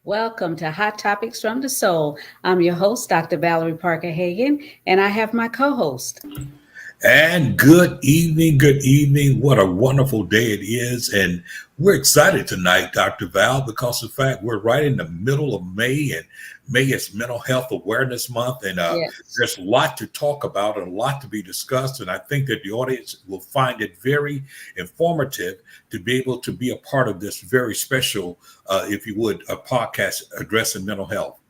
Welcome to Hot Topics from the Soul. I'm your host, Dr. Valerie Parker Hagan, and I have my co host. And good evening, good evening. What a wonderful day it is. And we're excited tonight, Dr. Val, because in fact, we're right in the middle of May, and May is Mental Health Awareness Month. And Yes, there's a lot to talk about and a lot to be discussed. And I think that the audience will find it very informative to be able to be a part of this very special, if you would, a podcast addressing mental health.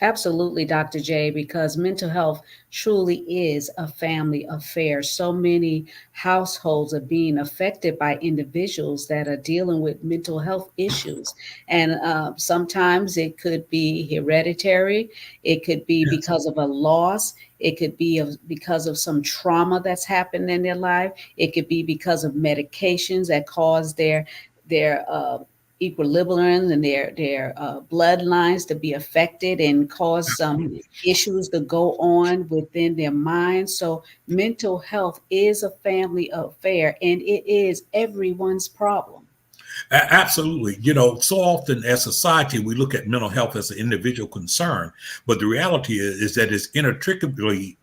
absolutely, Dr. J, because mental health truly is a family affair. So many households are being affected by individuals that are dealing with mental health issues. And sometimes it could be hereditary, it could be Yes. because of a loss. It could be because of some trauma that's happened in their life. It could be because of medications that cause their equilibrium and their bloodlines to be affected and cause some Absolutely. issues to go on within their mind. So mental health is a family affair and it is everyone's problem. Absolutely. You know, so often as society, we look at mental health as an individual concern, but the reality is that it's intricately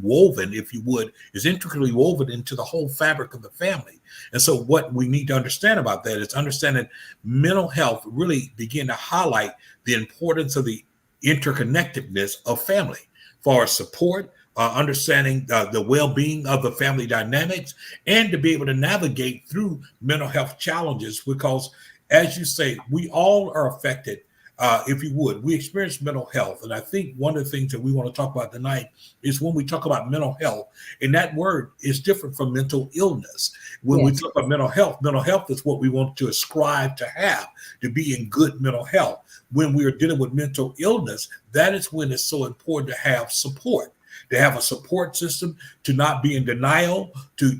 woven, if you would, is intricately woven into the whole fabric of the family. And so what we need to understand about that is understanding mental health really begin to highlight the importance of the interconnectedness of family for support, understanding the well-being of the family dynamics, and to be able to navigate through mental health challenges. Because, as you say, we all are affected. If you would, we experience mental health, and I think one of the things that we want to talk about tonight is when we talk about mental health, and that word is different from mental illness. When we Yes. talk about mental health is what we want to ascribe to have to be in good mental health. When we are dealing with mental illness, that is when it's so important to have support, to have a support system, to not be in denial, to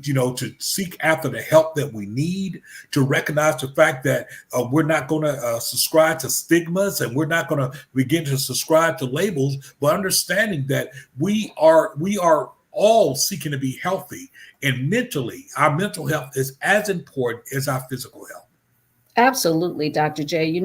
seek after the help that we need, to recognize the fact that we're not going to subscribe to stigmas, and we're not going to begin to subscribe to labels, but understanding that we are all seeking to be healthy, and mentally our mental health is as important as our physical health. Absolutely, Dr. J.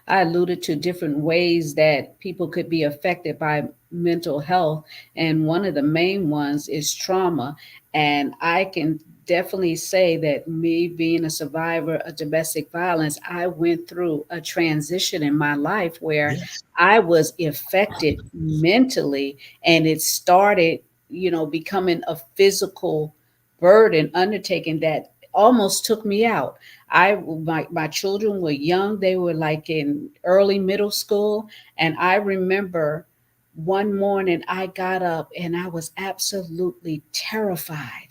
I alluded to different ways that people could be affected by mental health, and one of the main ones is trauma. And I can definitely say that me being a survivor of domestic violence, I went through a transition in my life where Yes. I was affected mentally, and it started, becoming a physical burden undertaking that almost took me out. My children were young. They were like in early middle school. And I remember one morning I got up and I was absolutely terrified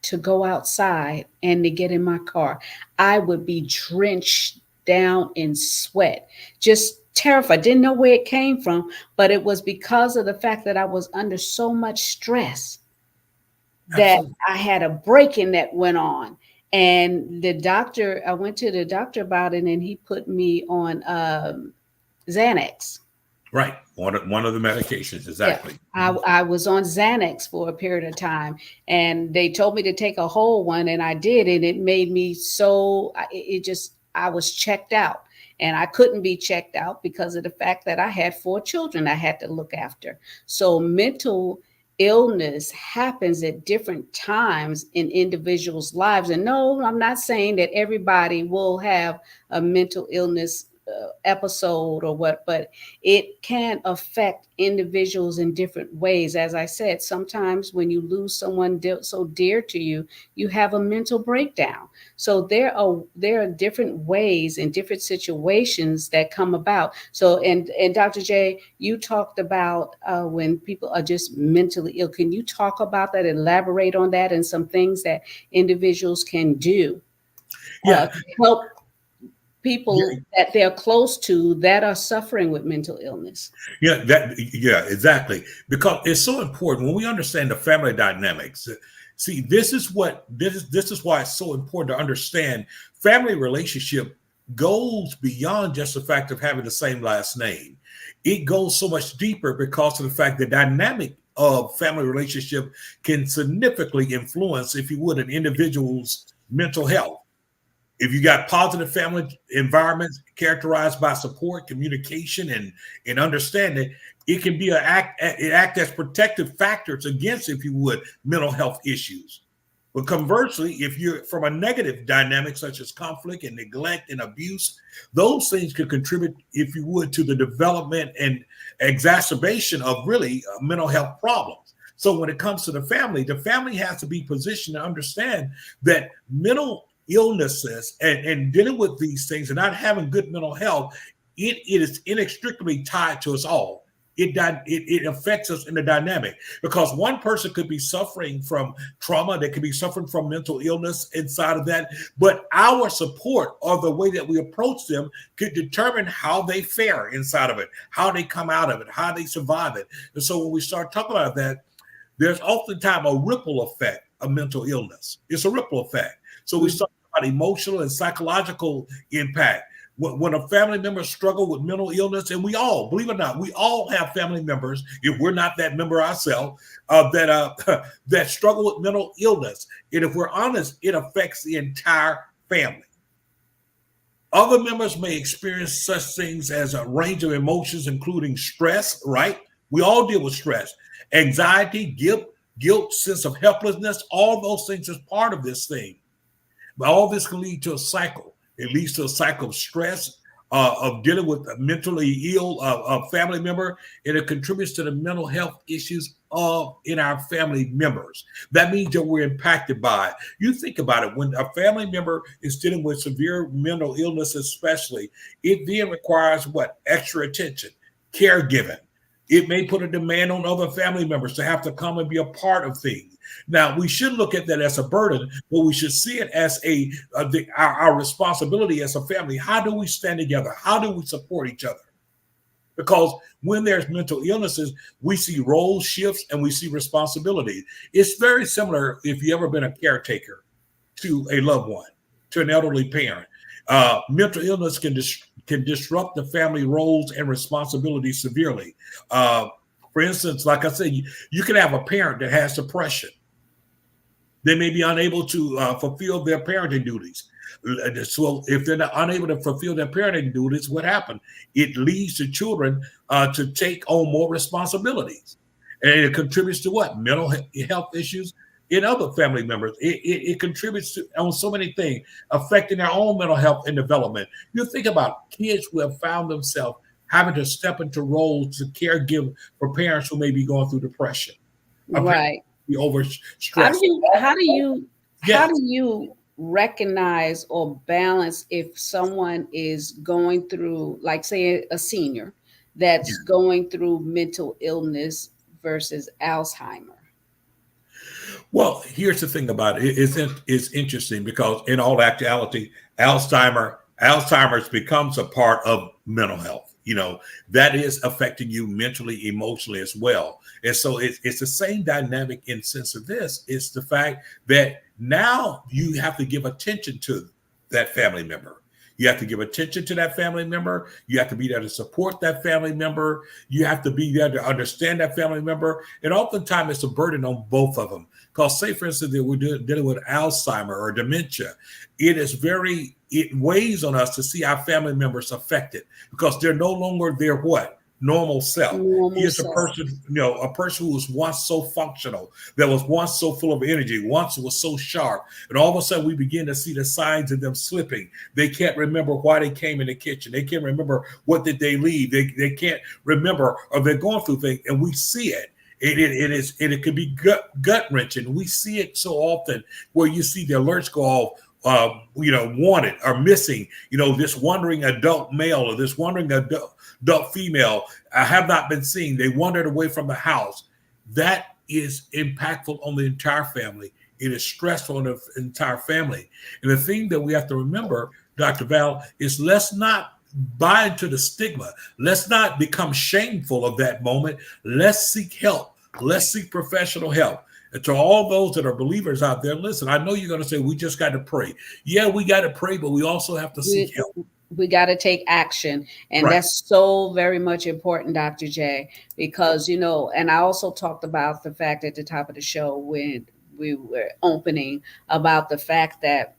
to go outside and to get in my car. I would be drenched down in sweat, just terrified. Didn't know where it came from, but it was because of the fact that I was under so much stress that Absolutely. I had a break-in that went on. And I went to the doctor about it, and he put me on Xanax. Right. One of the medications, Yeah, exactly. I was on Xanax for a period of time, and they told me to take a whole one, and I did, and it made me so, it just, I was checked out. And I couldn't be checked out because of the fact that I had 4 children I had to look after. So mental illness happens at different times in individuals' lives. And no, I'm not saying that everybody will have a mental illness episode or what, but it can affect individuals in different ways. As I said, sometimes when you lose someone so dear to you, you have a mental breakdown. So there are different ways and different situations that come about. So and Dr. J, you talked about when people are just mentally ill. Can you talk about that, elaborate on that, and some things that individuals can do Yeah. to help Yeah. people that they're close to that are suffering with mental illness? Yeah, exactly. Because it's so important when we understand the family dynamics. See, this is why it's so important to understand family relationship goes beyond just the fact of having the same last name. It goes so much deeper because of the fact the dynamic of family relationship can significantly influence, if you would, an individual's mental health. If you got positive family environments characterized by support, communication, and understanding, it can be it act as protective factors against, if you would, mental health issues. But conversely, if you're from a negative dynamic such as conflict and neglect and abuse, those things could contribute, if you would, to the development and exacerbation of really mental health problems. So when it comes to the family has to be positioned to understand that mental illnesses and dealing with these things and not having good mental health, it is inextricably tied to us all. It affects us in the dynamic, because one person could be suffering from trauma, they could be suffering from mental illness inside of that, but our support or the way that we approach them could determine how they fare inside of it, how they come out of it, how they survive it. And so when we start talking about that, there's oftentimes a ripple effect of mental illness. It's a ripple effect. So we start about emotional and psychological impact. When a family member struggle with mental illness, and we all, believe it or not, we all have family members, if we're not that member ourselves, that struggle with mental illness. And if we're honest, it affects the entire family. Other members may experience such things as a range of emotions, including stress, right? We all deal with stress, anxiety, guilt, sense of helplessness. All those things is part of this thing. But all this can lead to a cycle. It leads to a cycle of stress, of dealing with a mentally ill family member, and it contributes to the mental health issues in our family members. That means that we're impacted by it. You think about it, when a family member is dealing with severe mental illness, especially, it then requires what? Extra attention, caregiving. It may put a demand on other family members to have to come and be a part of things. Now, we should look at that as a burden, but we should see it as our responsibility as a family. How do we stand together? How do we support each other? Because when there's mental illnesses, we see role shifts and we see responsibility. It's very similar if you've ever been a caretaker to a loved one, to an elderly parent. Mental illness can disrupt the family roles and responsibilities severely. For instance, like I said, you can have a parent that has depression. They may be unable to fulfill their parenting duties. So if they're not unable to fulfill their parenting duties, what happened? It leads to children to take on more responsibilities. And it contributes to what? Mental health issues in other family members. It contributes to on so many things, affecting their own mental health and development. You think about kids who have found themselves having to step into roles to caregive for parents who may be going through depression. Right. Be How do overstressed. you how do you how Yes. do you recognize or balance if someone is going through, like, say, a senior that's going through mental illness versus Alzheimer? Well, here's the thing about it. It's interesting because in all actuality, Alzheimer's becomes a part of mental health. That is affecting you mentally, emotionally as well. And so it's the same dynamic in sense of this. It's the fact that now you have to give attention to that family member. You have to give attention to that family member. You have to be there to support that family member. You have to be there to understand that family member. And oftentimes it's a burden on both of them. Because say, for instance, that we're dealing with Alzheimer or dementia, it weighs on us to see our family members affected because they're no longer their what? Normal self. Normal Here's self. a person who was once so functional, that was once so full of energy, once was so sharp. And all of a sudden we begin to see the signs of them slipping. They can't remember why they came in the kitchen. They can't remember what did they leave. They can't remember, or they're going through things, and we see it. It could be gut wrenching. We see it so often where you see the alerts go off, wanted or missing, this wandering adult male or this wandering adult female have not been seen. They wandered away from the house. That is impactful on the entire family. It is stressful on the entire family. And the thing that we have to remember, Dr. Val, is let's not buy into the stigma. Let's not become shameful of that moment. Let's seek help. Let's seek professional help. And to all those that are believers out there, listen, I know you're going to say, we just got to pray. Yeah, we got to pray, but we also have to seek help. We got to take action. And Right. that's so very much important, Dr. J, because, and I also talked about the fact at the top of the show when we were opening about the fact that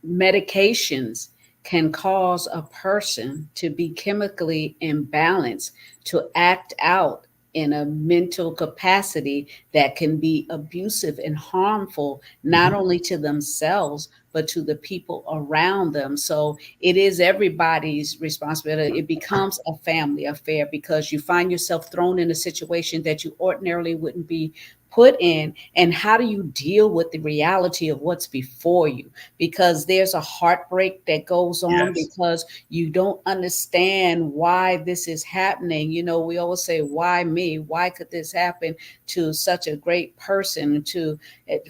medications can cause a person to be chemically imbalanced, to act out in a mental capacity that can be abusive and harmful, not Mhm. only to themselves, but to the people around them. So it is everybody's responsibility. It becomes a family affair because you find yourself thrown in a situation that you ordinarily wouldn't be put in. And how do you deal with the reality of what's before you? Because there's a heartbreak that goes on Yes, because you don't understand why this is happening. You know, we always say, why me? Why could this happen to such a great person, to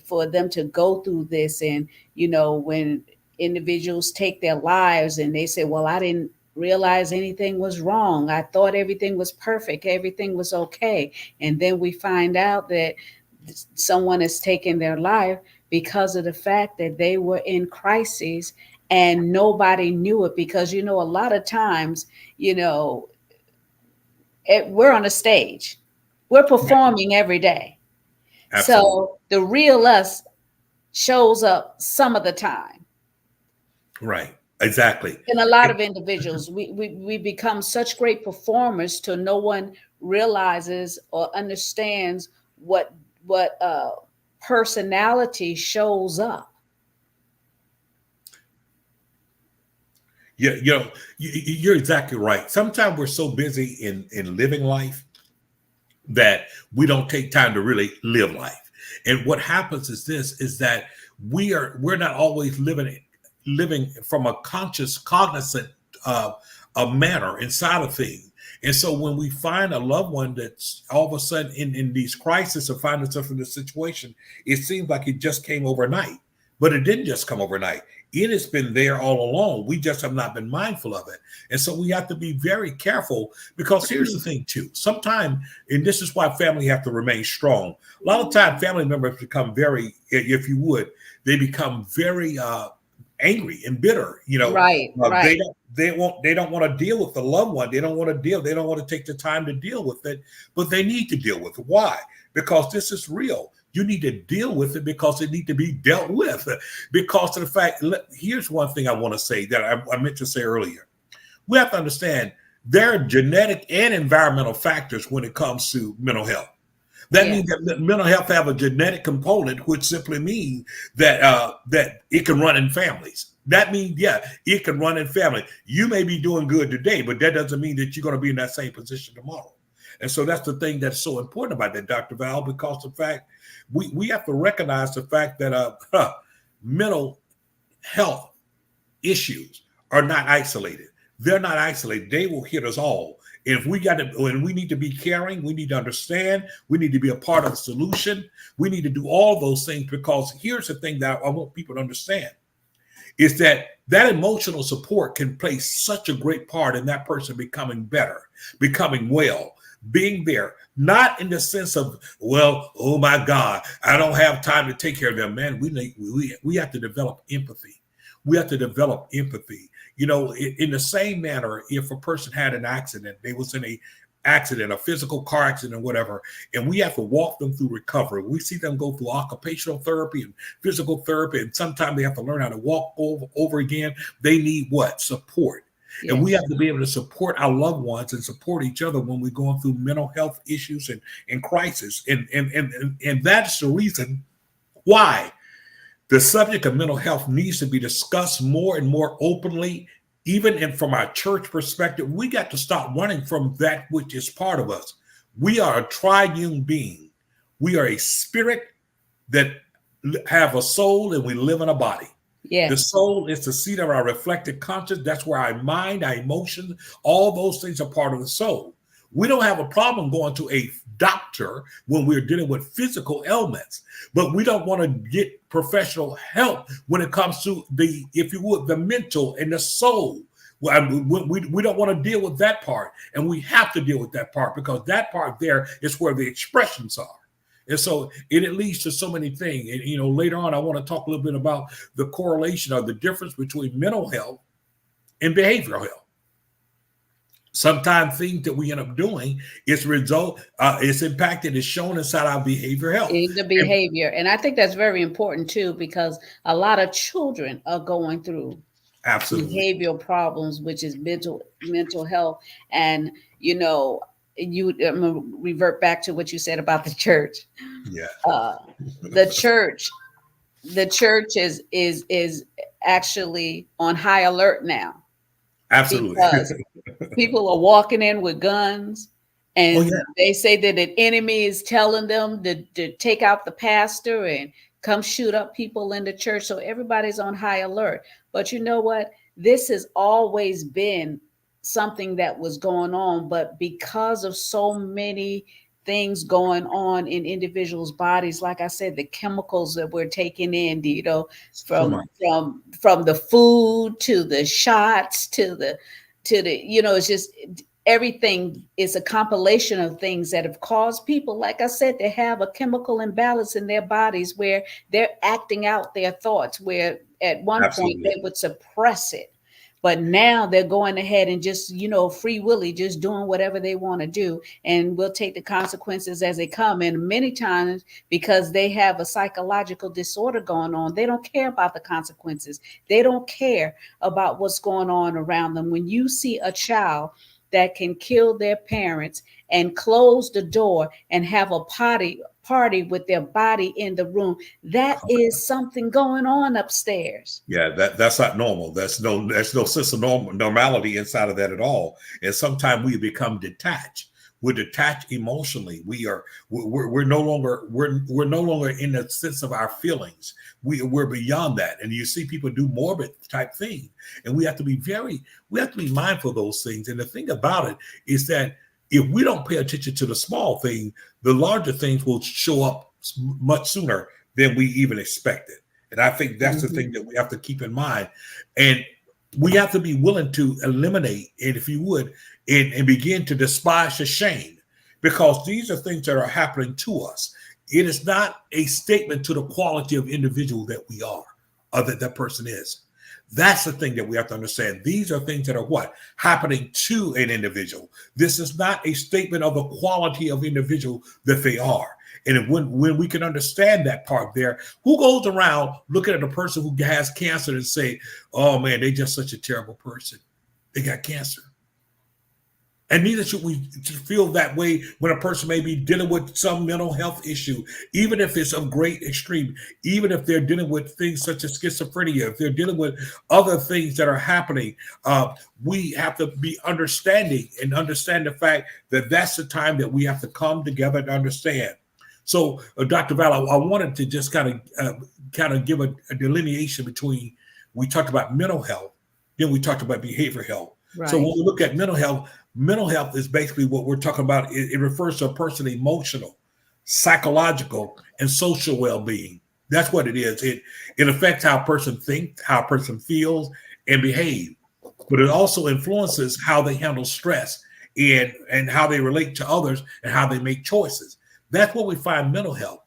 for them to go through this? And you know, when individuals take their lives and they say, well, I didn't realize anything was wrong, I thought everything was perfect, everything was okay, and then we find out that someone is taking their life because of the fact that they were in crisis and nobody knew it. Because you know, a lot of times, you know, we're on a stage, we're right, performing every day, absolutely, so the real us shows up some of the time. right, exactly. And a lot And of individuals, we become such great performers till no one realizes or understands what personality shows up. you're exactly right. Sometimes we're so busy in living life that we don't take time to really live life. And what happens is this: is that we're not always living from a conscious, cognizant a manner inside of things. And so when we find a loved one that's all of a sudden in these crises or find themselves in this situation, it seems like it just came overnight. But it didn't just come overnight. It has been there all along. We just have not been mindful of it. And so we have to be very careful, because here's the thing too. Sometimes, and this is why family have to remain strong. A lot of time family members become very, if you would, they become very angry and bitter. Right, right. They don't want to deal with the loved one. They don't want to take the time to deal with it, but they need to deal with it. Why? Because this is real. You need to deal with it because it needs to be dealt with. Because of the fact, here's one thing I want to say that I meant to say earlier. We have to understand there are genetic and environmental factors when it comes to mental health. That means Yes. that mental health have a genetic component, which simply means that that it can run in families. That means, yeah, it can run in family. You may be doing good today, but that doesn't mean that you're going to be in that same position tomorrow. And so that's the thing that's so important about that, Dr. Val, because the fact we have to recognize the fact that mental health issues are not isolated. They're not isolated. They will hit us all. If we got to, when we need to be caring, we need to understand, we need to be a part of the solution. We need to do all those things, because here's the thing that I want people to understand is that that emotional support can play such a great part in that person becoming better, becoming well, being there, not in the sense of, well, oh my God, I don't have time to take care of them. Man, we have to develop empathy. We have to develop empathy. In the same manner, if a person had an accident, they was in a accident, a physical car accident, or whatever, and we have to walk them through recovery. We see them go through occupational therapy and physical therapy, and sometimes they have to learn how to walk over again. They need what? Support. And we have Yes. to be able to support our loved ones and support each other when we're going through mental health issues and crisis. And that's the reason why the subject of mental health needs to be discussed more and more openly, even from our church perspective. We got to stop running from that which is part of us. We are a triune being. We are a spirit that have a soul, and we live in a body. The Yes. soul is the seat of our reflected conscience. That's where our mind, our emotions, all those things are part of the soul. We don't have a problem going to a doctor when we're dealing with physical ailments, but we don't want to get professional help when it comes to the, if you would, the mental and the soul. We don't want to deal with that part, and we have to deal with that part, because that part there is where the expressions are. And so it leads to so many things. And, later on, I want to talk a little bit about the correlation or the difference between mental health and behavioral health. Sometimes things that we end up doing is result, it's impacted, is shown inside our behavior health. In the And behavior. And I think that's very important too, because a lot of children are going through absolutely. behavioral problems, which is mental health. And you know, I'm gonna revert back to what you said about the church. Yeah, Uh, the church, the church is actually on high alert now absolutely. because people are walking in with guns, Oh, and yeah, they say that an enemy is telling them to take out the pastor and come shoot up people in the church. So everybody's on high alert. But you know what? This has always been something that was going on, but because of so many things going on in individuals' bodies, like I said, the chemicals that we're taking in, so much. from the food to the shots to the it's just everything is a compilation of things that have caused people, like I said, to have a chemical imbalance in their bodies where they're acting out their thoughts, where at one point Absolutely. they would suppress it, but now they're going ahead and just free willy just doing whatever they want to do, and we'll take the consequences as they come. And many times, because they have a psychological disorder going on, they don't care about the consequences. They don't care about what's going on around them. When you see a child that can kill their parents and close the door and have a party with their body in the room, that is something going on upstairs. Yeah, that's not normal. There's no sense of normality inside of that at all. And sometimes we become detached. We're detached emotionally. We're no longer we're no longer in the sense of our feelings. We're beyond that. And you see people do morbid type things. And we have to be mindful of those things. And the thing about it is that if we don't pay attention to the small thing, the larger things will show up much sooner than we even expected. And I think that's the thing that we have to keep in mind. And we have to be willing to eliminate it, if you would, and begin to despise the shame, because these are things that are happening to us. It is not a statement to the quality of individual that we are, or that person is. That's the thing that we have to understand. These are things that are what? Happening to an individual. This is not a statement of the quality of individual that they are. And when we can understand that part there, who goes around looking at a person who has cancer and say, oh man, they just such a terrible person. They got cancer. And neither should we feel that way when a person may be dealing with some mental health issue, even if it's of great extreme, even if they're dealing with things such as schizophrenia, if they're dealing with other things that are happening. We have to be understanding and understand the fact that that's the time that we have to come together and understand. So, Dr. Val, I wanted to just kind of give a delineation between, we talked about mental health, then we talked about behavioral health. Right. So when we look at mental health is basically what we're talking about. It refers to a person's emotional, psychological, and social well-being. That's what it is. It affects how a person thinks, how a person feels, and behave. But it also influences how they handle stress and how they relate to others and how they make choices. That's what we find mental health.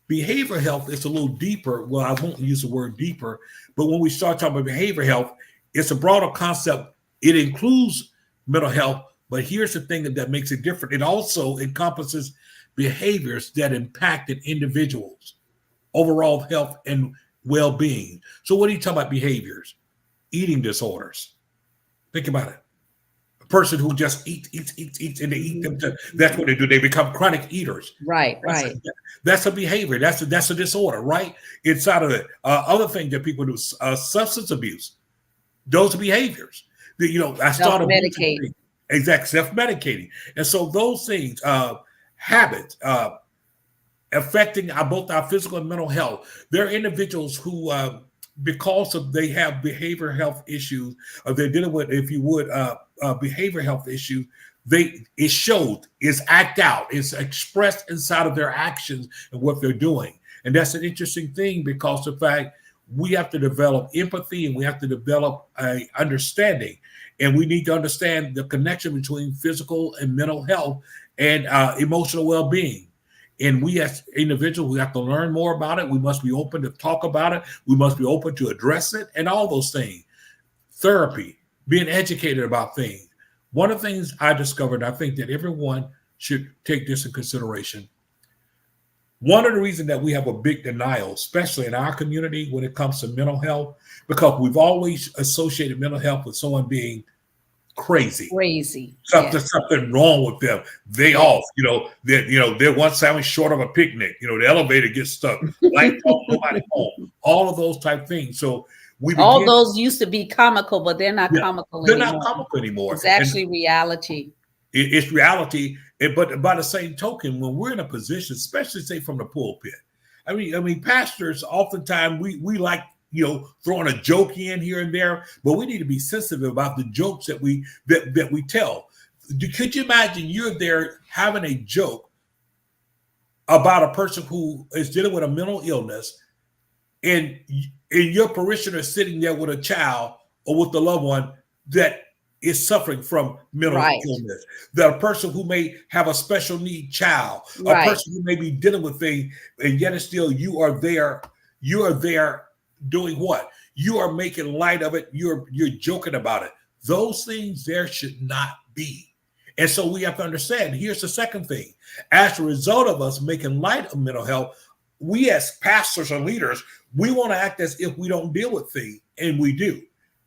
Behavioral health is a little deeper. Well, I won't use the word deeper, but when we start talking about behavioral health, it's a broader concept. It includes mental health, but here's the thing that makes it different. It also encompasses behaviors that impacted individuals' overall health and well-being. So what are you talking about behaviors? Eating disorders. Think about it. A person who just eats, and they eat them. That's what they do. They become chronic eaters. Right. That's a behavior. That's a disorder, right? Inside of it. Other things that people do, substance abuse. Those are behaviors. I started Self-medicate. Exactly, self-medicating. And so those things, habits, affecting both our physical and mental health. There are individuals who, because of they have behavioral health issues, or they're dealing with, if you would, behavioral health issues, it showed, is act out, it's expressed inside of their actions and what they're doing. And that's an interesting thing, because the fact we have to develop empathy and we have to develop a understanding. And we need to understand the connection between physical and mental health and emotional well-being. And we as individuals, we have to learn more about it. We must be open to talk about it. We must be open to address it and all those things. Therapy, being educated about things. One of the things I discovered, I think that everyone should take this in consideration. One of the reasons that we have a big denial, especially in our community when it comes to mental health, because we've always associated mental health with someone being crazy. Crazy. Something, Yes. something wrong with them. They off, Yes. they're one sandwich short of a picnic. The elevator gets stuck. Lights off, nobody home. All of those type things. So we All begin. those used to be comical, but they're not Yeah, comical they're not anymore. comical anymore, It's and actually reality. it's reality. But by the same token, when we're in a position, especially say from the pulpit, I mean, pastors oftentimes we like throwing a joke in here and there, but we need to be sensitive about the jokes that we tell. Could you imagine you're there having a joke about a person who is dealing with a mental illness, and your parishioner is sitting there with a child or with a loved one that is suffering from mental Right. illness, the person who may have a special need child, a Right. person who may be dealing with things, and yet and still you are there doing what? You are making light of it, you're joking about it. Those things there should not be. And so we have to understand, here's the second thing. As a result of us making light of mental health, we as pastors and leaders, we want to act as if we don't deal with things, and we do.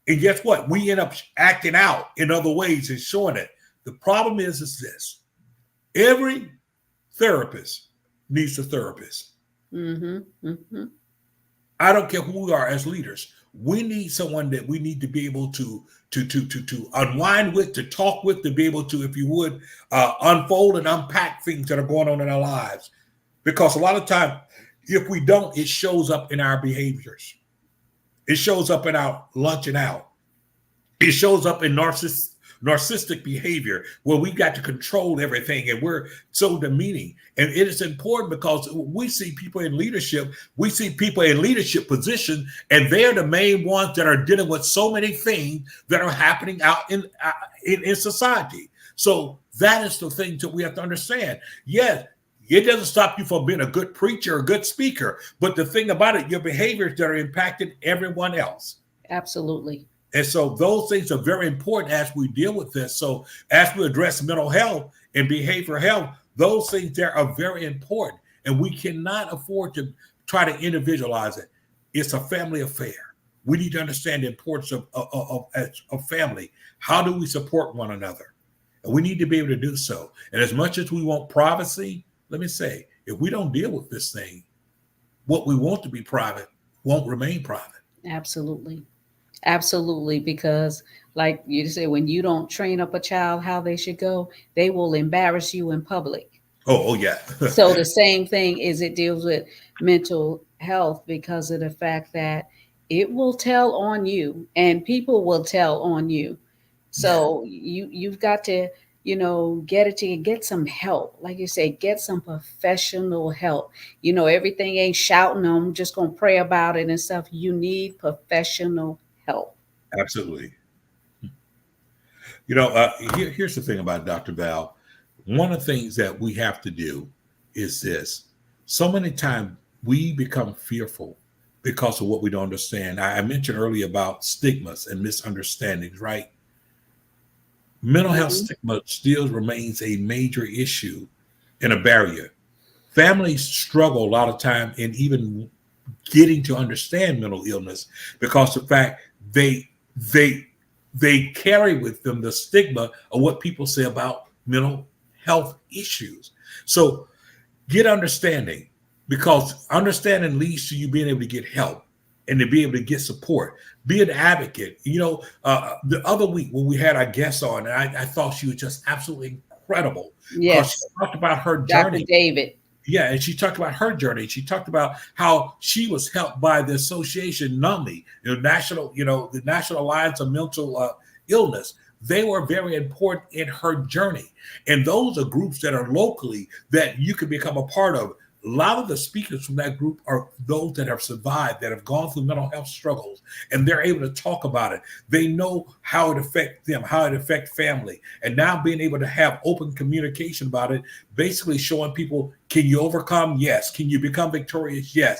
And guess what? We end up acting out in other ways and showing it. The problem is this. Every therapist needs a therapist. Mm-hmm. Mm-hmm. I don't care who we are as leaders. We need someone that we need to be able to unwind with, to talk with, to be able to, if you would, unfold and unpack things that are going on in our lives. Because a lot of time, if we don't, it shows up in our behaviors. It shows up in our lunching out. It shows up in narcissistic behavior where we got to control everything and we're so demeaning. And it is important because we see people in leadership, we see people in leadership positions, and they're the main ones that are dealing with so many things that are happening out in society. So that is the thing that we have to understand. Yes, it doesn't stop you from being a good preacher, a good speaker. But the thing about it, your behaviors that are impacting everyone else. Absolutely. And so those things are very important as we deal with this. So as we address mental health and behavioral health, those things there are very important. And we cannot afford to try to individualize it. It's a family affair. We need to understand the importance of family. How do we support one another? And we need to be able to do so. And as much as we want privacy, let me say, if we don't deal with this thing, what we want to be private won't remain private. Absolutely. Absolutely. Because, like you say, when you don't train up a child how they should go, they will embarrass you in public. Oh yeah. So the same thing is it deals with mental health because of the fact that it will tell on you and people will tell on you. Yeah, So you've got to, get it to get some help. Like you say, get some professional help. Everything ain't shouting, I'm just gonna pray about it and stuff. You need professional help. absolutely. Here's the thing about Dr. Val. One of the things that we have to do is this. So many times we become fearful because of what we don't understand. I mentioned earlier about stigmas and misunderstandings, right? Mental health Mhm. stigma still remains a major issue and a barrier. Families struggle a lot of time in even getting to understand mental illness because the fact they they carry with them the stigma of what people say about mental health issues. So get understanding, because understanding leads to you being able to get help and to be able to get support. Be an advocate. The other week when we had our guest on, and I thought she was just absolutely incredible because she Yes, talked about her Dr. journey. David. Yeah, and she talked about her journey. She talked about how she was helped by the association NUMMI, the National Alliance of Mental Illness. They were very important in her journey. And those are groups that are locally that you can become a part of. A lot of the speakers from that group are those that have survived, that have gone through mental health struggles, and they're able to talk about it. They know how it affects them, how it affects family. And now being able to have open communication about it, basically showing people, can you overcome? Yes. Can you become victorious? Yes.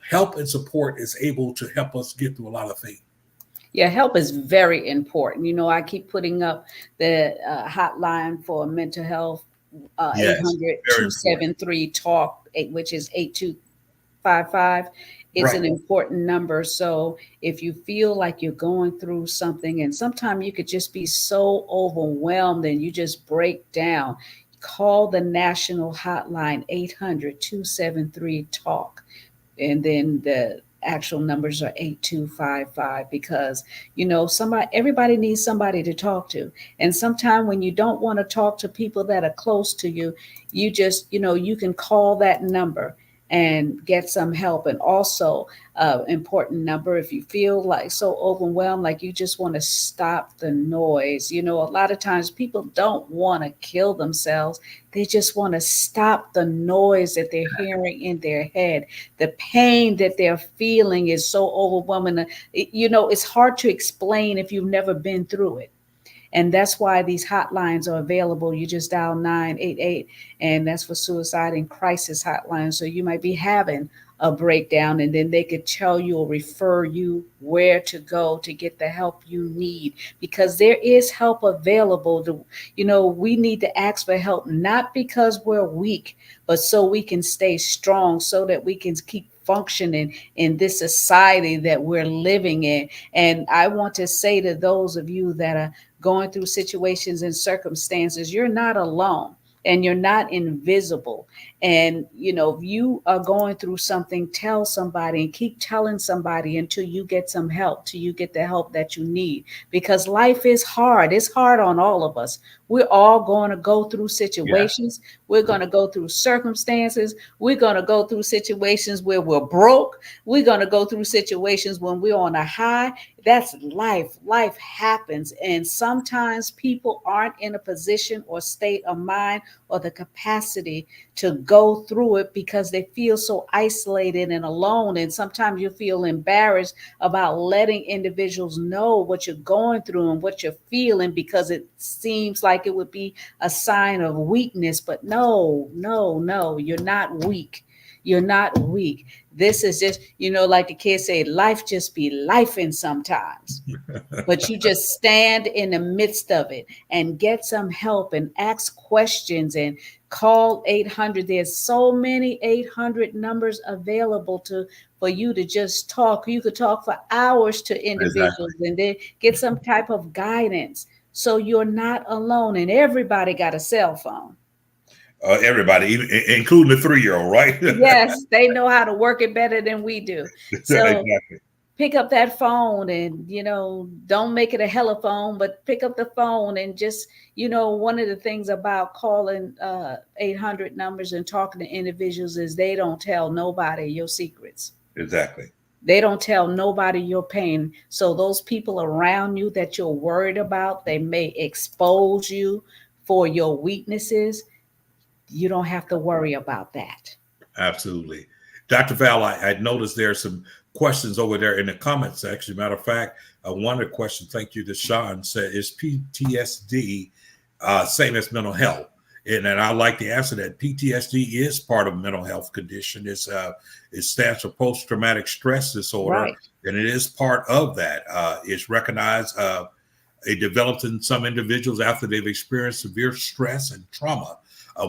Help and support is able to help us get through a lot of things. Yeah, help is very important. I keep putting up the hotline for mental health, eight Yes, hundred very two important. seven three talk which is 8255. It's Right. an important number. So if you feel like you're going through something, and sometimes you could just be so overwhelmed and you just break down, call the national hotline, 800-273 talk, and then the actual numbers are 8255, because everybody needs somebody to talk to. And sometimes when you don't want to talk to people that are close to you, you just you can call that number and get some help. And also, important number, if you feel like so overwhelmed, like you just want to stop the noise. A lot of times people don't want to kill themselves, they just want to stop the noise that they're hearing in their head. The pain that they're feeling is so overwhelming. It's hard to explain if you've never been through it. And that's why these hotlines are available. You just dial 988, and that's for suicide and crisis hotline. So you might be having a breakdown, and then they could tell you or refer you where to go to get the help you need, because there is help available. We need to ask for help, not because we're weak, but so we can stay strong, so that we can keep functioning in this society that we're living in. And I want to say to those of you that are going through situations and circumstances, you're not alone, and you're not invisible. And if you are going through something, tell somebody, and keep telling somebody until you get some help, till you get the help that you need. Because life is hard. It's hard on all of us. We're all going to go through Yes, situations. We're going to go through circumstances. We're going to go through situations where we're broke. We're going to go through situations when we're on a high. That's life. Life happens. And sometimes people aren't in a position or state of mind or the capacity to go through it, because they feel so isolated and alone. And sometimes you feel embarrassed about letting individuals know what you're going through and what you're feeling, because it seems like it would be a sign of weakness. But no, no, no, you're not weak. You're not weak. This is just, like the kids say, life just be lifing sometimes. But you just stand in the midst of it and get some help and ask questions and call 800. There's so many 800 numbers available to for you to just talk. You could talk for hours to exactly. individuals and then get some type of guidance. So you're not alone, and everybody got a cell phone. Everybody, even, including the 3-year-old, right? Yes, they know how to work it better than we do. So Exactly. pick up that phone, and don't make it a telephone, but pick up the phone. And just one of the things about calling 800 numbers and talking to individuals is they don't tell nobody your secrets. Exactly. They don't tell nobody your pain. So those people around you that you're worried about, they may expose you for your weaknesses. You don't have to worry about that. Absolutely. Dr. Val, I noticed there are some questions over there in the comment section. Matter of fact, one of the questions, thank you to Sean, said, is PTSD same as mental health? And I like to answer that. PTSD is part of a mental health condition. It stands for post-traumatic stress disorder, Right. and it is part of that. It's recognized. It develops in some individuals after they've experienced severe stress and trauma.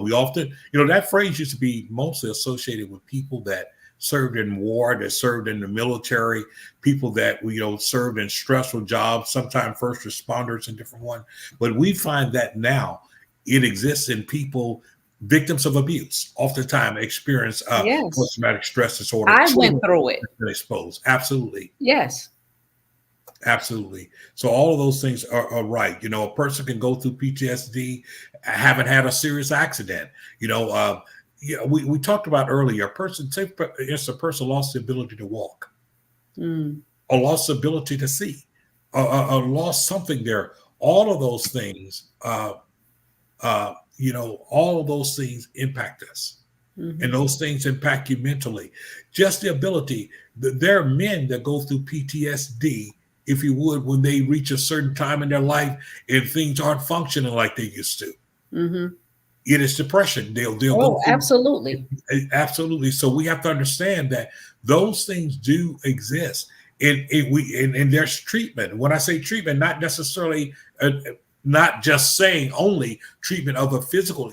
We often, that phrase used to be mostly associated with people that served in war, that served in the military, people that served in stressful jobs, sometimes first responders and different ones. But we find that now it exists in people, victims of abuse, oftentimes experience Yes. post-traumatic stress disorder. I went Children through it. exposed. Absolutely. Yes. Absolutely. So all of those things are right. A person can go through PTSD, haven't had a serious accident. We talked about earlier. Say it's a person lost the ability to walk, Mm. or lost the ability to see, or lost something there. All of those things, all of those things impact us. And Hmm. those things impact you mentally. Just the ability. There are men that go through PTSD, if you would, when they reach a certain time in their life and things aren't functioning like they used to. Hmm. It is depression. They'll go Oh, through. absolutely. Absolutely. So we have to understand that those things do exist. and there's treatment. When I say treatment, not necessarily not just saying only treatment of a physical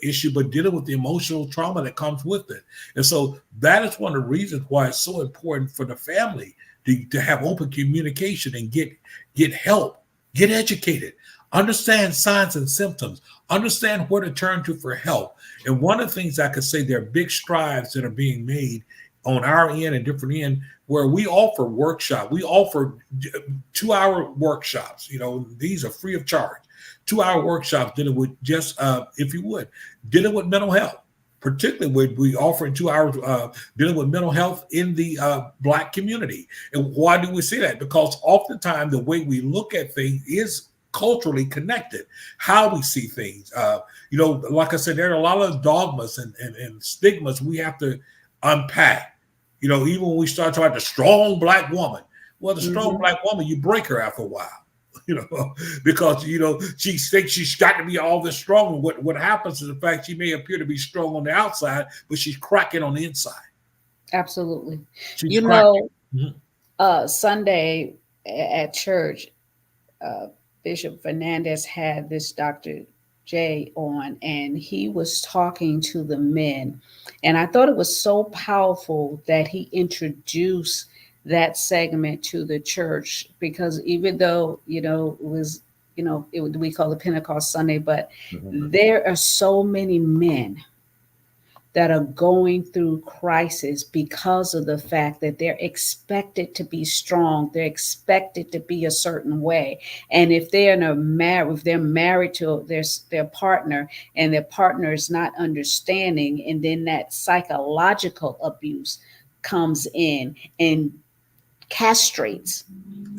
issue, but dealing with the emotional trauma that comes with it. And so that is one of the reasons why it's so important for the family to have open communication and get help, get educated, understand signs and symptoms, understand where to turn to for help. And one of the things I could say, there are big strides that are being made on our end and different end, where we offer workshop. We offer 2-hour workshops. These are free of charge. 2-hour workshops dealing with just, if you would, dealing with mental health. Particularly, we offer in 2 hours dealing with mental health in the Black community. And why do we say that? Because oftentimes the way we look at things is culturally connected. How we see things, like I said, there are a lot of dogmas and stigmas we have to unpack. Even when we start talking about the strong Black woman, well, the strong Black woman, you break her after a while. Because she thinks she's got to be all this strong. And what happens is, in fact, she may appear to be strong on the outside, but she's cracking on the inside. Absolutely. She's cracking. Sunday at church, Bishop Fernandez had this Dr. J on, and he was talking to the men. And I thought it was so powerful that he introduced that segment to the church, because even though, it was, we call it Pentecost Sunday, but there are so many men that are going through crisis because of the fact that they're expected to be strong. They're expected to be a certain way. And if they're married to their partner, and their partner is not understanding, and then that psychological abuse comes in and castrates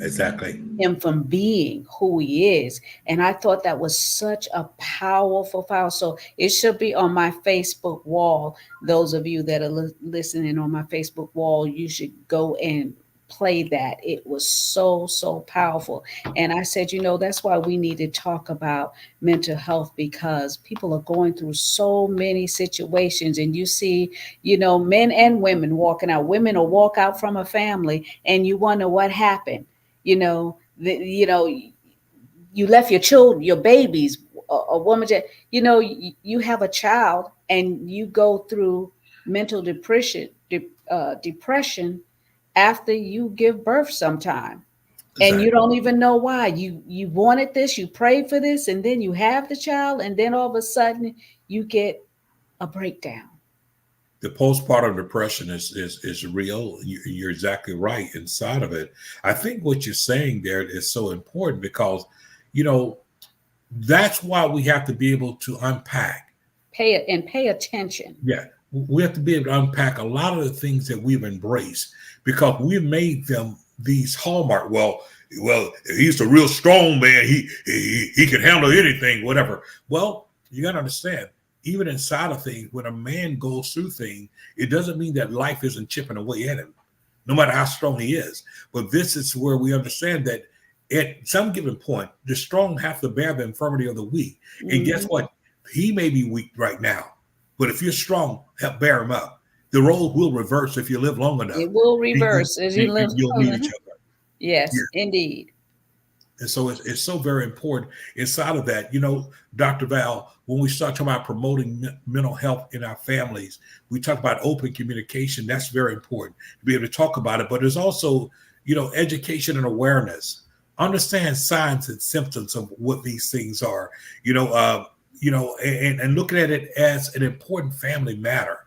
exactly him from being who he is. And I thought that was such a powerful file. So it should be on my Facebook wall. Those of you that are listening on my Facebook wall, you should go and play that. It was so powerful. And I said, that's why we need to talk about mental health, because people are going through so many situations. And you see, men and women walking out. Women will walk out from a family and you wonder what happened. You left your children, your babies, a woman, you have a child and you go through mental depression after you give birth sometime. And you don't even know why. You wanted this, you prayed for this, and then you have the child, and then all of a sudden you get a breakdown. The postpartum depression is real. You're exactly right inside of it. I think what you're saying there is so important, because, that's why we have to be able to unpack. Pay attention. Yeah. We have to be able to unpack a lot of the things that we've embraced, because we've made them these hallmark. Well, he's a real strong man. He can handle anything, whatever. Well, you got to understand, even inside of things, when a man goes through things, it doesn't mean that life isn't chipping away at him, no matter how strong he is. But this is where we understand that at some given point, the strong have to bear the infirmity of the weak. And guess what? He may be weak right now, but if you're strong, help bear him up. The role will reverse if you live long enough. It will reverse as you live. You'll need each other. Yes, indeed. And so it's so very important inside of that. Dr. Val, when we start talking about promoting mental health in our families, we talk about open communication. That's very important to be able to talk about it. But there's also, education and awareness. Understand signs and symptoms of what these things are. And looking at it as an important family matter.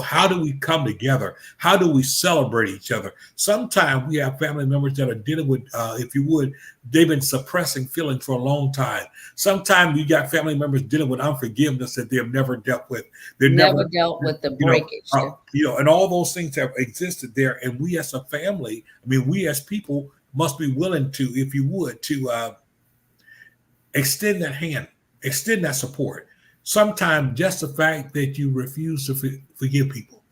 How do we come together? How do we celebrate each other? Sometimes we have family members that are dealing with, if you would, they've been suppressing feelings for a long time. Sometimes you got family members dealing with unforgiveness that they've never dealt with. They've never dealt with the breakage. And all those things have existed there. And we as a family, we as people must be willing to, if you would, to extend that hand, extend that support. Sometimes just the fact that you refuse to forgive people.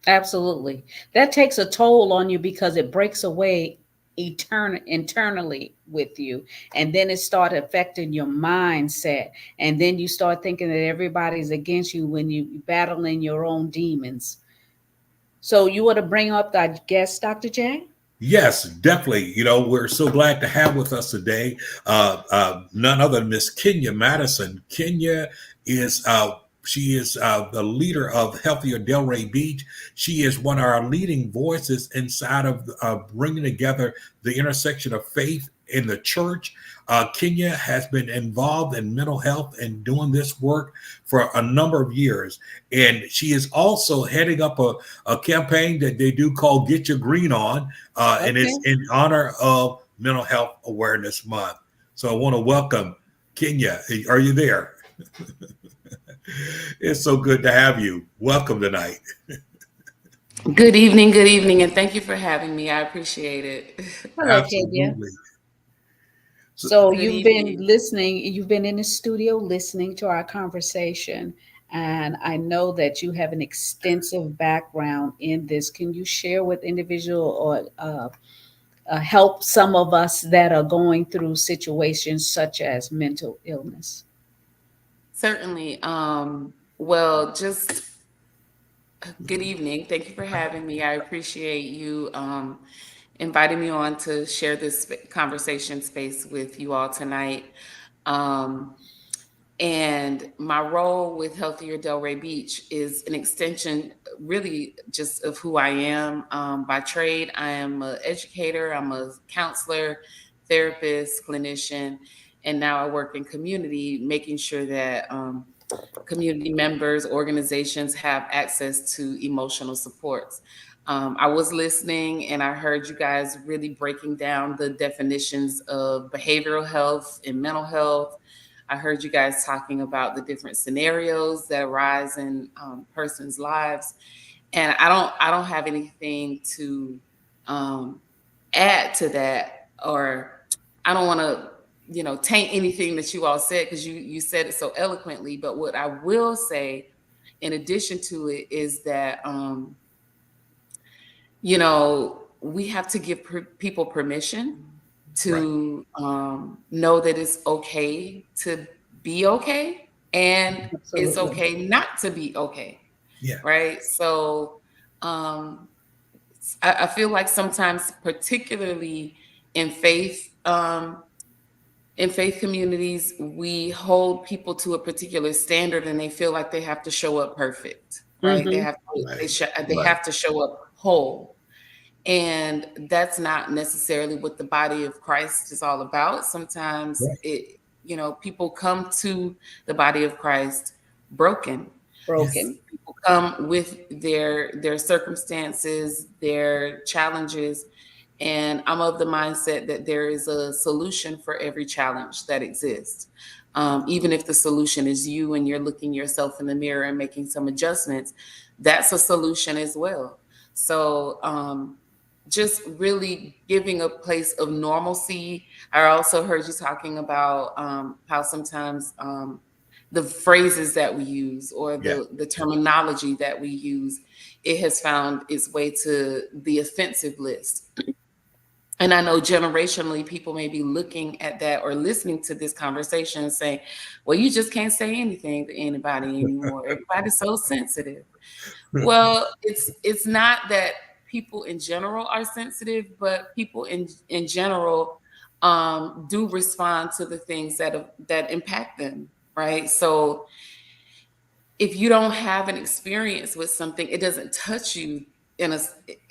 Absolutely. That takes a toll on you, because it breaks away internally with you. And then it starts affecting your mindset. And then you start thinking that everybody's against you when you're battling your own demons. So you want to bring up that guest, Dr. J? Yes, definitely. We're so glad to have with us today none other than Miss Kenya Madison. Kenya is she is the leader of Healthier Delray Beach. She is one of our leading voices inside of bringing together the intersection of faith in the church. Kenya has been involved in mental health and doing this work for a number of years, and she is also heading up a campaign that they do called "Get Your Green On." And Okay. it's in honor of Mental Health Awareness Month. So I want to welcome Kenya. Are you there? It's so good to have you. Welcome tonight. Good evening, and thank you for having me. I appreciate it. Hello, Kenya. Absolutely. So, So Good you've been evening. listening, you've been in the studio listening to our conversation, and I know that you have an extensive background in this. Can you share with individual or help some of us that are going through situations such as mental illness? Certainly. Well, just good evening. Thank you for having me. I appreciate you inviting me on to share this conversation space with you all tonight. Um, And my role with Healthier Delray Beach is an extension, really, just of who I am. By trade, I am an educator, I'm a counselor, therapist, clinician, and now I work in community, making sure that community members, organizations have access to emotional supports. I was listening and I heard you guys really breaking down the definitions of behavioral health and mental health. I heard you guys talking about the different scenarios that arise in persons' lives, and I don't have anything to um, add to that, or I don't want to taint anything that you all said, because you said it so eloquently. But what I will say in addition to it is that we have to give people permission right. to know that it's okay to be okay, and it's Absolutely. okay not to be okay, Yeah. right? So um, I feel like sometimes, particularly in faith, in faith communities, we hold people to a particular standard, and they feel like they have to show up perfect, right? They Mm-hmm. have to, Right. they Right. have to show up whole, and that's not necessarily what the body of Christ is all about. Sometimes Right. people come to the body of Christ broken. Yes. Broken. People come with their circumstances, their challenges, and I'm of the mindset that there is a solution for every challenge that exists. Even if the solution is you and you're looking yourself in the mirror and making some adjustments, that's a solution as well. So just really giving a place of normalcy. I also heard you talking about how sometimes the phrases that we use, or Yeah. the terminology that we use, it has found its way to the offensive list. And I know generationally, people may be looking at that or listening to this conversation and saying, well, you just can't say anything to anybody anymore. Everybody's so sensitive. Well, it's not that people in general are sensitive, but people in general do respond to the things that impact them, right? So if you don't have an experience with something, it doesn't touch you in a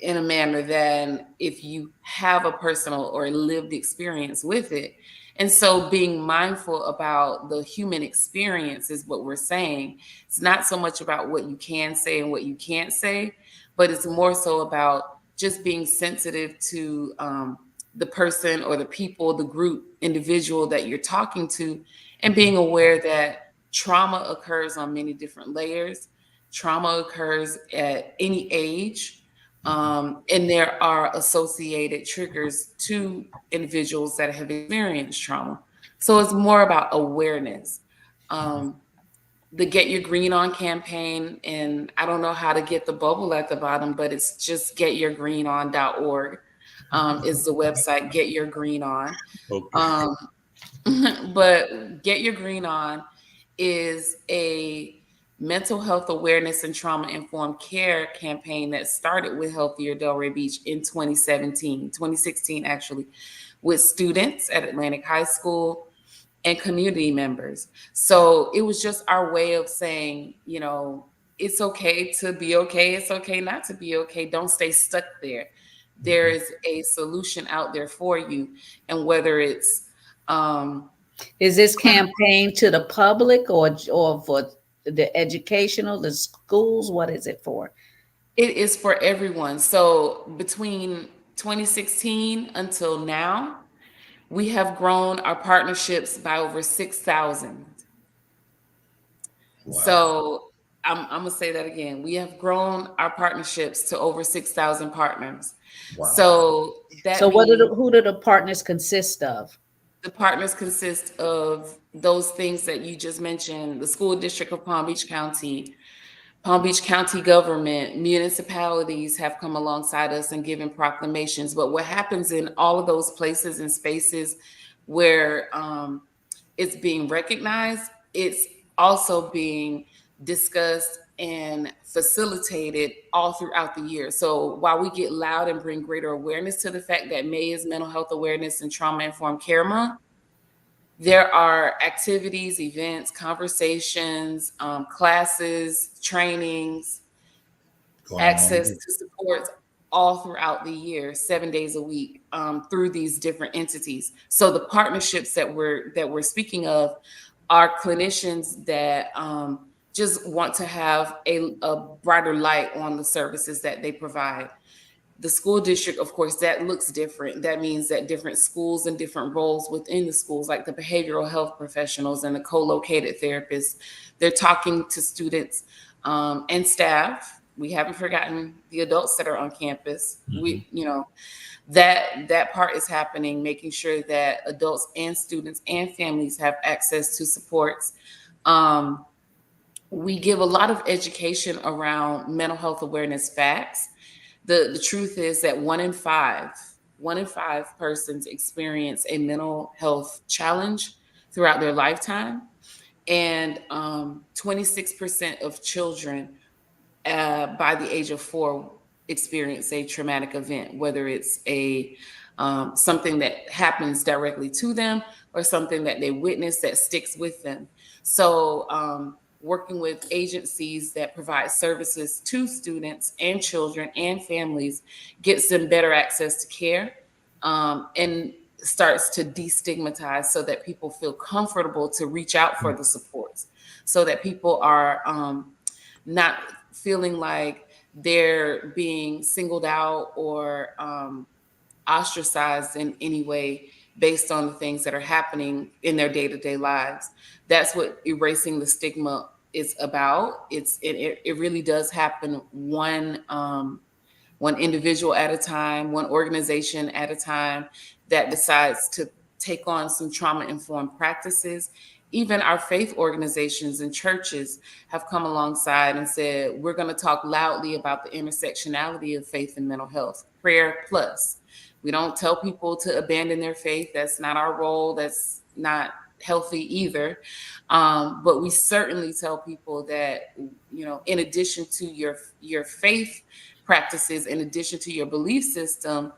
in a manner than if you have a personal or lived experience with it. And so being mindful about the human experience is what we're saying. It's not so much about what you can say and what you can't say, but it's more so about just being sensitive to the person or the people, the group, individual that you're talking to, and being aware that trauma occurs on many different layers. Trauma occurs at any age. And there are associated triggers to individuals that have experienced trauma. So it's more about awareness. Um, the Get Your Green On campaign, and I don't know how to get the bubble at the bottom, but it's just getyourgreenon.org is the website. Get Your Green On. Okay. Um, but Get Your Green On is a mental health awareness and trauma informed care campaign that started with Healthier Delray Beach in 2016 actually, with students at Atlantic High School and community members. So it was just our way of saying, it's okay to be okay. It's okay not to be okay. Don't stay stuck there. There Mhm. is a solution out there for you. And whether it's, Is this campaign to the public or for the educational, the schools? What is it for? it is for everyone. So between 2016 until now, we have grown our partnerships by over 6,000. Wow. So I'm gonna say that again. We have grown our partnerships to over 6,000 partners. Wow. So that So means who do the partners consist of? the partners consist of those things that you just mentioned: the school district of Palm Beach County government, municipalities have come alongside us and given proclamations. But what happens in all of those places and spaces where it's being recognized, it's also being discussed and facilitated all throughout the year. So while we get loud and bring greater awareness to the fact that May is Mental Health Awareness and Trauma Informed Care Month, there are activities, events, conversations, classes, trainings, Going on all access year. to supports all throughout the year, 7 days a week, through these different entities. So the partnerships that we're speaking of are clinicians that just want to have a brighter light on the services that they provide. The school district, of course, that looks different. That means that different schools and different roles within the schools, like the behavioral health professionals and the co-located therapists, they're talking to students and staff. We haven't forgotten the adults that are on campus. Mhm. That part is happening, making sure that adults and students and families have access to supports. Um, we give a lot of education around mental health awareness facts. The truth is that one in five persons experience a mental health challenge throughout their lifetime, and 26% of children by the age of 4 experience a traumatic event, whether it's a something that happens directly to them or something that they witness that sticks with them. So working with agencies that provide services to students and children and families gets them better access to care, and starts to destigmatize so that people feel comfortable to reach out for the supports, so that people are not feeling like they're being singled out or ostracized in any way based on the things that are happening in their day-to-day lives. That's what erasing the stigma is about. It really does happen one individual at a time, one organization at a time that decides to take on some trauma informed practices. Even our faith organizations and churches have come alongside and said, we're going to talk loudly about the intersectionality of faith and mental health. Prayer plus. We don't tell people to abandon their faith. That's not our role. That's not healthy either. But we certainly tell people that, in addition to your faith practices, in addition to your belief system,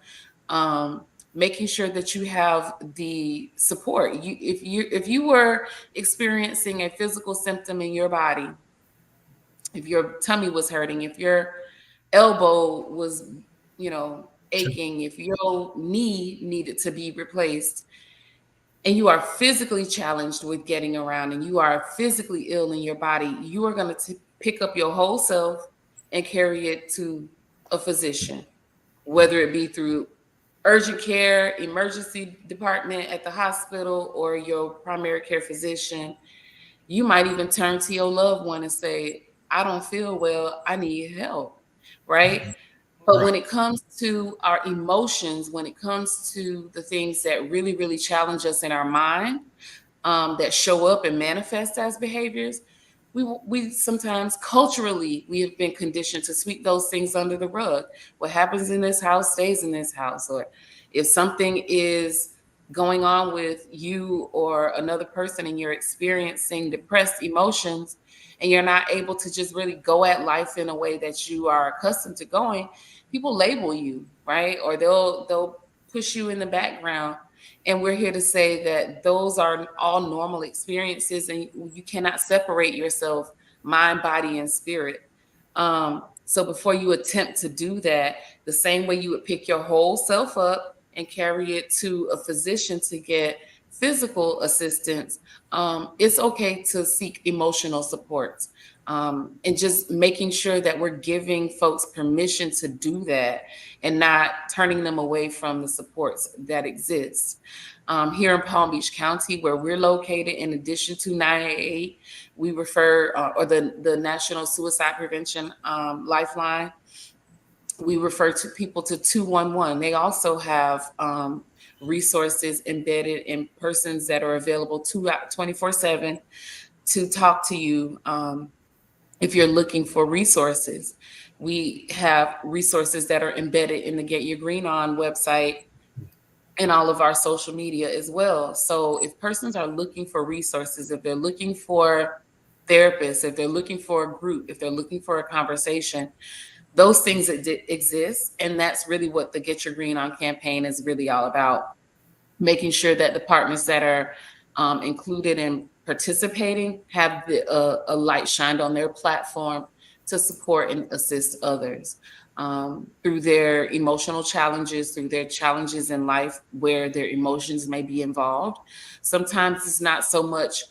um, making sure that you have the support. If you were experiencing a physical symptom in your body, if your tummy was hurting, if your elbow was, aching, if your knee needed to be replaced, and you are physically challenged with getting around and you are physically ill in your body, you are going to pick up your whole self and carry it to a physician, whether it be through urgent care, emergency department at the hospital, or your primary care physician. You might even turn to your loved one and say, I don't feel well, I need help, right? Mhm. But Right. when it comes to our emotions, when it comes to the things that really, really challenge us in our mind, that show up and manifest as behaviors, we sometimes culturally we have been conditioned to sweep those things under the rug. What happens in this house stays in this house, or if something is going on with you or another person and you're experiencing depressed emotions and you're not able to just really go at life in a way that you are accustomed to going, people label you, right? Or they'll push you in the background. And we're here to say that those are all normal experiences and you cannot separate yourself, mind, body, and spirit. So before you attempt to do that, the same way you would pick your whole self up and carry it to a physician to get physical assistance, it's okay to seek emotional support. And just making sure that we're giving folks permission to do that and not turning them away from the supports that exist. Here in Palm Beach County, where we're located, in addition to 988, we refer, or the National Suicide Prevention Lifeline, we refer to people to 211. They also have resources embedded in persons that are available 24/7 to talk to you if you're looking for resources. We have resources that are embedded in the Get Your Green On website and all of our social media as well. So if persons are looking for resources, if they're looking for therapists, if they're looking for a group, if they're looking for a conversation, those things exist. And that's really what the Get Your Green On campaign is really all about, making sure that the partners that are included in participating have a light shined on their platform to support and assist others through their emotional challenges, through their challenges in life where their emotions may be involved. Sometimes it's not so much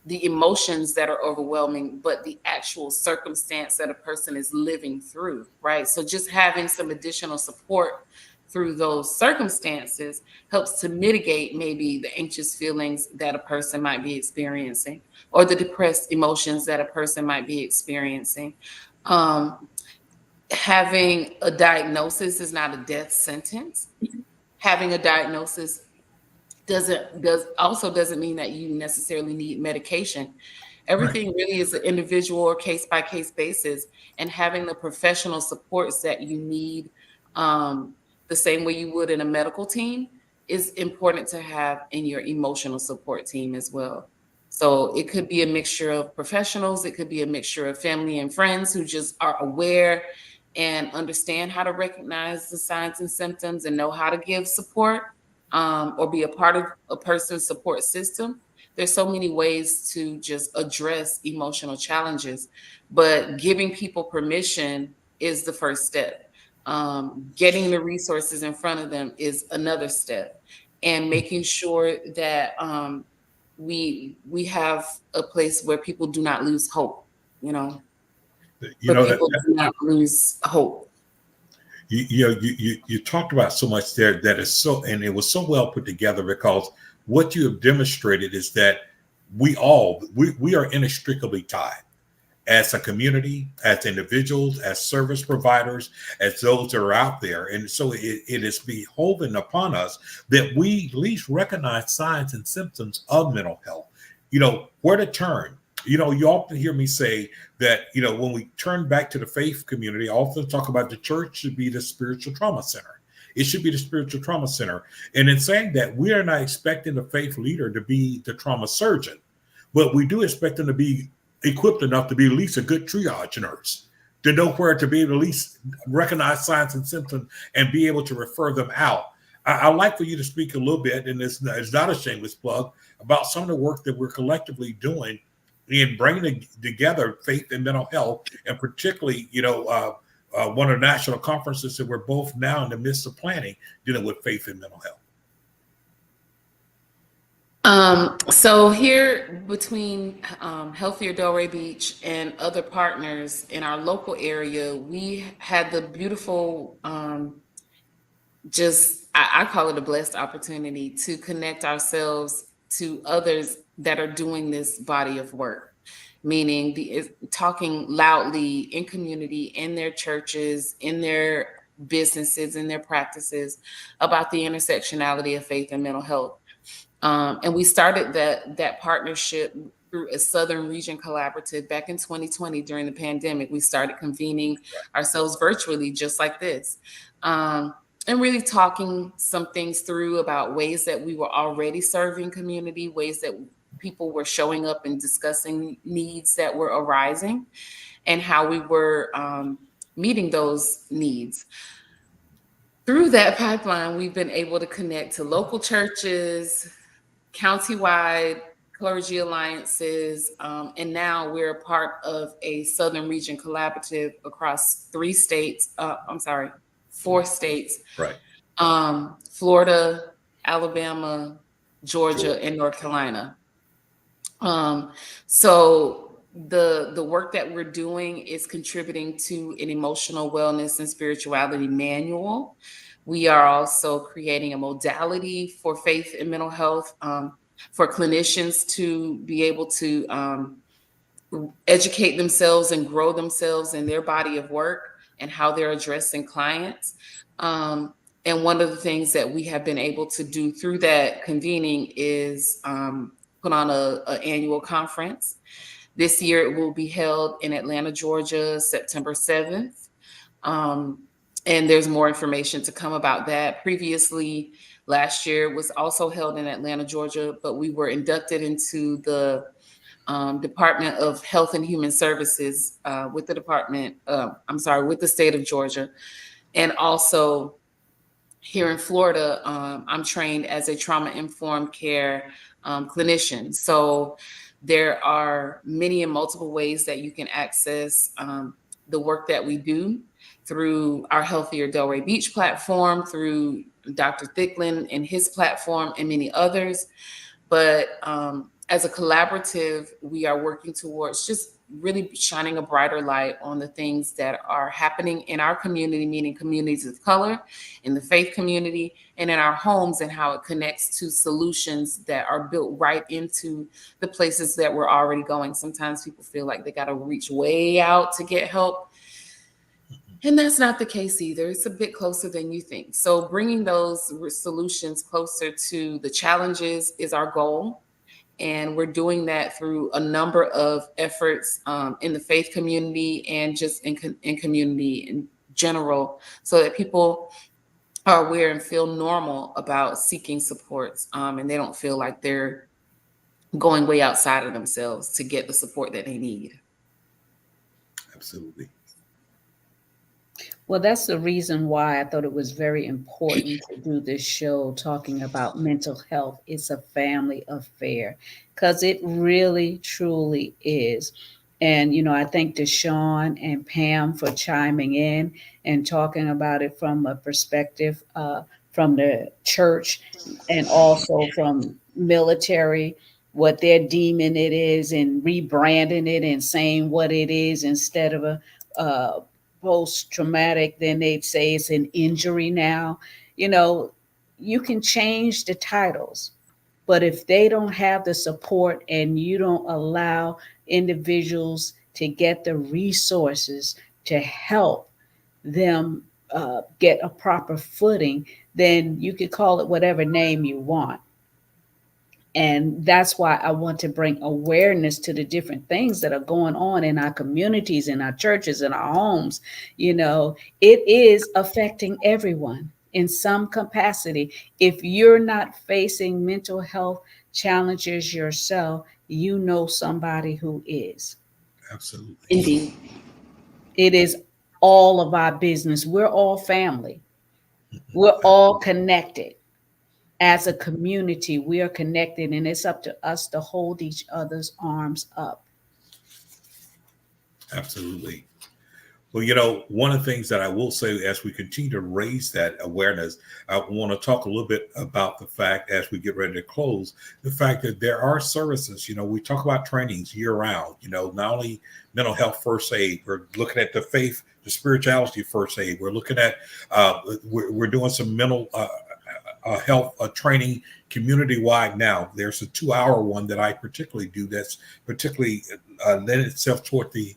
the emotions that are overwhelming, but the actual circumstance that a person is living through, right? So just having some additional support through those circumstances helps to mitigate maybe the anxious feelings that a person might be experiencing or the depressed emotions that a person might be experiencing. Um, Having a diagnosis is not a death sentence. Having a diagnosis doesn't mean that you necessarily need medication. Right. Everything really is an individual or case by case basis, and having the professional supports that you need, um, the same way you would in a medical team, is important to have in your emotional support team as well. So it could be a mixture of professionals, it could be a mixture of family and friends who just are aware and understand how to recognize the signs and symptoms and know how to give support, or be a part of a person's support system. There's so many ways to just address emotional challenges, but giving people permission is the first step. Getting the resources in front of them is another step, and making sure that we have a place where people do not lose hope. You know, You where know people do not lose hope. you talked about so much there that is so, and it was so well put together, because what you have demonstrated is that we are inextricably tied as a community, as individuals, as service providers, as those that are out there. And so it is beholden upon us that we at least recognize signs and symptoms of mental health. Where to turn. You often hear me say that, when we turn back to the faith community, I often talk about the church should be the spiritual trauma center. It should be the spiritual trauma center. And in saying that, we are not expecting the faith leader to be the trauma surgeon, but we do expect them to be equipped enough to be at least a good triage nurse, to know where to be able to at least recognize signs and symptoms and be able to refer them out. I'd like for you to speak a little bit, and it's not a shameless plug, about some of the work that we're collectively doing in bringing together faith and mental health, and particularly, one of the national conferences that we're both now in the midst of planning, dealing with faith and mental health. So here between Healthier Delray Beach and other partners in our local area, we had the beautiful, I call it a blessed opportunity to connect ourselves to others that are doing this body of work, meaning talking loudly in community, in their churches, in their businesses, in their practices about the intersectionality of faith and mental health. And we started that partnership through a Southern Region Collaborative back in 2020 during the pandemic. We started convening ourselves virtually, just like this. and really talking some things through about ways that we were already serving community, ways that people were showing up and discussing needs that were arising, and how we were meeting those needs. Through that pipeline, we've been able to connect to local churches, countywide clergy alliances, and now we're a part of a Southern Region collaborative across 3 states. I'm sorry, 4 states: Right. Florida, Alabama, Sure. Georgia, and North Carolina. Um, so the work that we're doing is contributing to an emotional wellness and spirituality manual. We are also creating a modality for faith and mental health, for clinicians to be able to educate themselves and grow themselves in their body of work and how they're addressing clients. And one of the things that we have been able to do through that convening is put on a annual conference. This year it will be held in Atlanta, Georgia, September 7th. And there's more information to come about that. Previously, last year it was also held in Atlanta, Georgia, but we were inducted into the Department of Health and Human Services with the with the state of Georgia. And also here in Florida, I'm trained as a trauma-informed care clinician. So there are many and multiple ways that you can access the work that we do through our Healthier Delray Beach platform, through Dr. Thicklin and his platform, and many others. But as a collaborative, we are working towards just really shining a brighter light on the things that are happening in our community, meaning communities of color, in the faith community, and in our homes, and how it connects to solutions that are built right into the places that we're already going. Sometimes people feel like they got to reach way out to get help. And that's not the case either. It's a bit closer than you think. So bringing those solutions closer to the challenges is our goal. And we're doing that through a number of efforts in the faith community and just in community in general, so that people are aware and feel normal about seeking supports, and they don't feel like they're going way outside of themselves to get the support that they need. Absolutely. Well, that's the reason why I thought it was very important to do this show talking about mental health. It's a family affair because it really, truly is. And, I thank Deshawn and Pam for chiming in and talking about it from a perspective from the church and also from military, what they're deeming it is, and rebranding it and saying what it is instead of a post traumatic, then they'd say it's an injury now. You know, you can change the titles, but if they don't have the support and you don't allow individuals to get the resources to help them get a proper footing, then you could call it whatever name you want. And that's why I want to bring awareness to the different things that are going on in our communities, in our churches, in our homes. It is affecting everyone in some capacity. If you're not facing mental health challenges yourself, you know somebody who is. Absolutely. Indeed. It is all of our business. We're all family. We're all connected. As a community, we are connected, and it's up to us to hold each other's arms up. Absolutely. Well, one of the things that I will say as we continue to raise that awareness, I want to talk a little bit about the fact, as we get ready to close, the fact that there are services. We talk about trainings year round, not only mental health first aid, we're looking at the faith, the spirituality first aid. We're looking at, we're doing some mental health training community-wide now. There's a 2-hour one that I particularly do that's particularly led itself toward the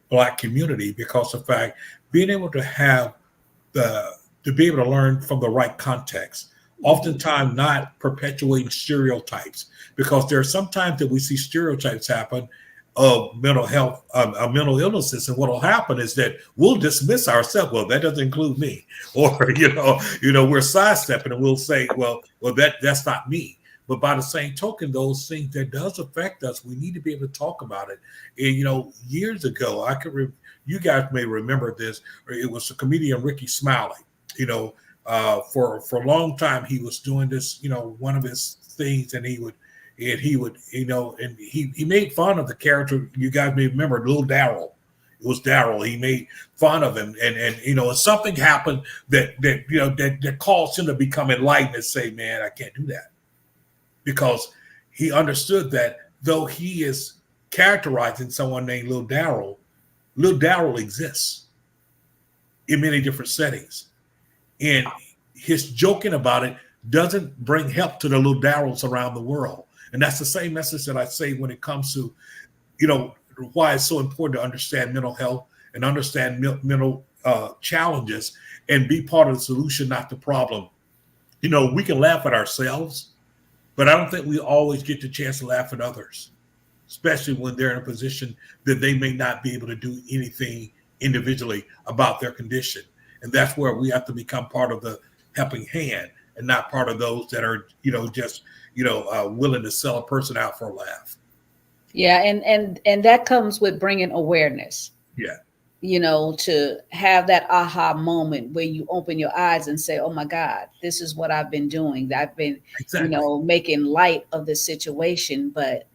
Black community, because of the fact being able to have to be able to learn from the right context, oftentimes not perpetuating stereotypes, because there are sometimes that we see stereotypes happen of mental health, mental illnesses, and what will happen is that we'll dismiss ourselves. Well, that doesn't include me, or we're sidestepping and we'll say, well, that's not me. But by the same token, those things that does affect us, we need to be able to talk about it. And years ago, you guys may remember this. It was the comedian Ricky Smiley. For a long time he was doing this. One of his things, and he made fun of the character. You guys may remember Little Daryl. It was Daryl. He made fun of him, and something happened that caused him to become enlightened and say, "Man, I can't do that," because he understood that though he is characterizing someone named Little Daryl exists in many different settings, and his joking about it doesn't bring help to the Little Daryls around the world. And that's the same message that I say when it comes to, why it's so important to understand mental health and understand mental challenges and be part of the solution, not the problem. We can laugh at ourselves, but I don't think we always get the chance to laugh at others, especially when they're in a position that they may not be able to do anything individually about their condition. And that's where we have to become part of the helping hand and not part of those that are, just willing to sell a person out for a laugh. Yeah, and that comes with bringing awareness. Yeah. To have that aha moment where you open your eyes and say, "Oh my God, this is what I've been doing. I've been, exactly. Making light of the situation, but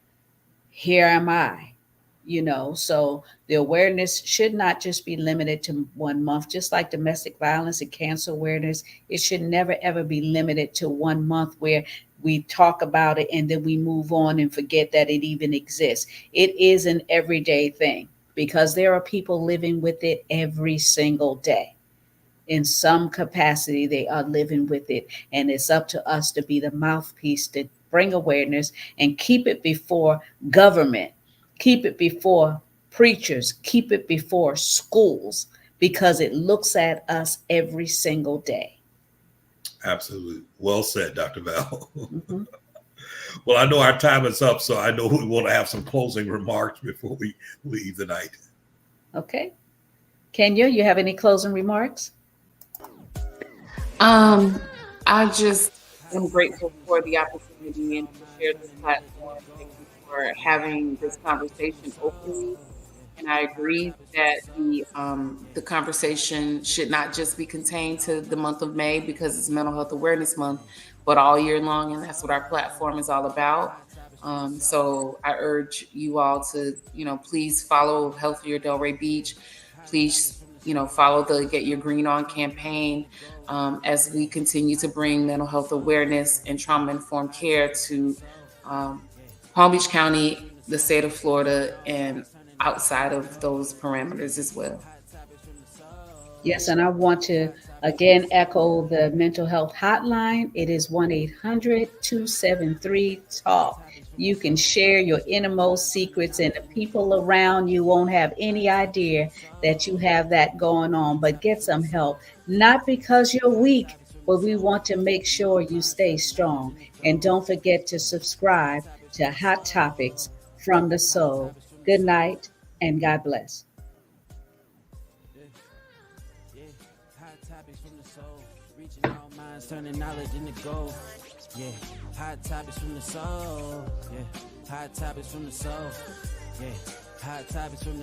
here am I." So the awareness should not just be limited to 1 month, just like domestic violence and cancer awareness. It should never, ever be limited to 1 month where we talk about it and then we move on and forget that it even exists. It is an everyday thing because there are people living with it every single day. In some capacity, they are living with it. And it's up to us to be the mouthpiece to bring awareness and keep it before government. Keep it before preachers, keep it before schools, because it looks at us every single day. Absolutely. Well said, Dr. Val. Mm-hmm. Well, I know our time is up, so I know we want to have some closing remarks before we leave the night. Okay. Kenya, you have any closing remarks? I just am grateful for the opportunity and to share this platform. Thank you for having this conversation openly. And I agree that the conversation should not just be contained to the month of May because it's Mental Health Awareness Month, but all year long. And that's what our platform is all about. So I urge you all to, please follow Healthier Delray Beach. Please, follow the Get Your Green On campaign as we continue to bring mental health awareness and trauma-informed care to Palm Beach County, the state of Florida, and outside of those parameters as well. Yes, and I want to again echo the mental health hotline. It is 1-800-273-TALK. You can share your innermost secrets, and the people around you won't have any idea that you have that going on. But get some help, not because you're weak, but we want to make sure you stay strong. And don't forget to subscribe to Hot Topics from the Soul. Good night and God bless. Turning knowledge into gold. Yeah, hot topics from the soul. Yeah, hot topics from the soul. Yeah, hot topics from the